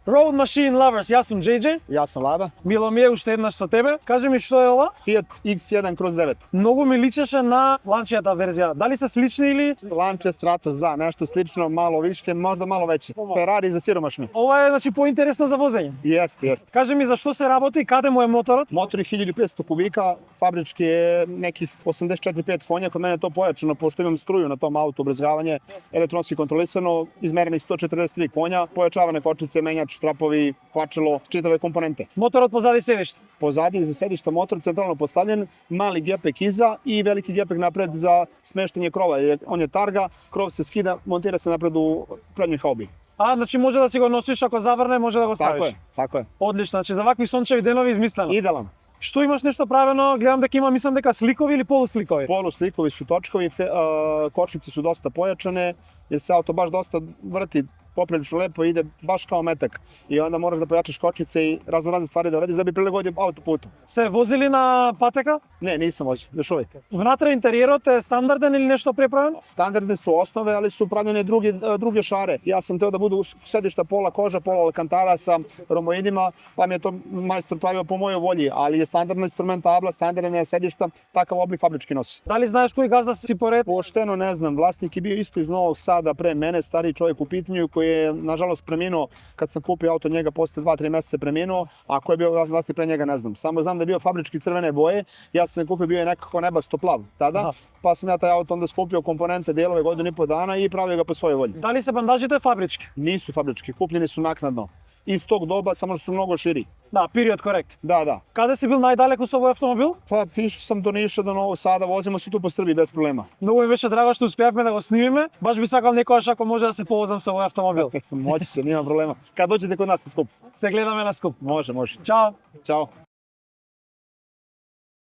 Road Machine Lovers, јас сум JJ. Ja sam Lada. Мило ми е уште еднаш со тебе. Кажи ми што е ова? Fiat X1/9. Многу ми личеше на ланчијата верзија. Дали се слични или? Lanče Stratos, da, nešto slično, malo više, možda malo veće. Ferrari za siromašni. Ова е значи поинтересно за возење. Jeste, jeste. Кажи ми за што се работи, каде му е моторот? Motor je 1500 kubika, fabrički je nekih 84-5 konja, kod mene je to pojačano, pošto imam struju na tom autu, ubrzgavanje, elektronski kontrolisano, izmerenih 143 konja, pojačavane kočnice, menjač, trapovi, kvačilo, čitave komponente. Моторот позади седиште. Pozadnji za sedišta motor centralno postavljen, mali gepek iza i veliki gepek napred za smeštanje krova. On je targa, krov se skida, montira se napred u prednjoj haubi. А, значи може да си го носиш ако заврне, може да го Tako ставиш. je, tako je. Одлично, значи за вакви сончеви денови измислено. Idealan. Што имаш нешто правено? Гледам дека има, мислам дека сликови или полусликови. Poluslikovi su točkovi, kočnice su dosta pojačane, jer se auto baš dosta vrti, poprilično lepo, ide baš kao metak. I onda moraš da pojačaš kočnice i razne stvari da uradiš da bi prilagodio autoputu. Се возили на патека? Ne, nisam vozio, još uvijek. Внатре интериерот е стандарден или нешто преправено? Standardne su osnove, ali su pravljene druge šare. Ja sam teo da budu sedišta pola koža, pola alkantara sa romoidima, pa mi je to majstor pravio po mojoj volji, ali je standardna instrumentabla, standardna sedišta, takav oblik fabrički nosi. Дали знаеш кој газда си поред? Pošteno ne znam, vlasnik je bio isto iz Novog Sada pre mene, stariji čovjek u pitanju koji je nažalost preminuo kad sam kupio auto njega, posle 2-3 meseca preminuo, a ko je bio vlasnik pre njega ne znam. Samo znam da je bio fabrički crvene boje, ja sam kupio, bio je nekako nebasto plav tada, Aha. pa sam ja taj auto onda skupio komponente, delove godinu i po dana i pravio ga po svojoj volji. Дали се бандажите фабрички? Nisu fabrički, kupljeni su naknadno. Iz tog doba, samo što su mnogo širi. Да, период корект. Da, da. Каде си бил најдалеку со овој автомобил? Pa išao sam do Niša, do Novog Sada, vozimo se tu po Srbiji bez problema. Многу ми беше драго што успеавме да го снимиме. Баш би сакал некојаш ако може да се повозам со овој автомобил. Moći se, nema problema. Kad dođete kod nas na skup? Се гледаме на скуп. Može, može. Чао. Ćao.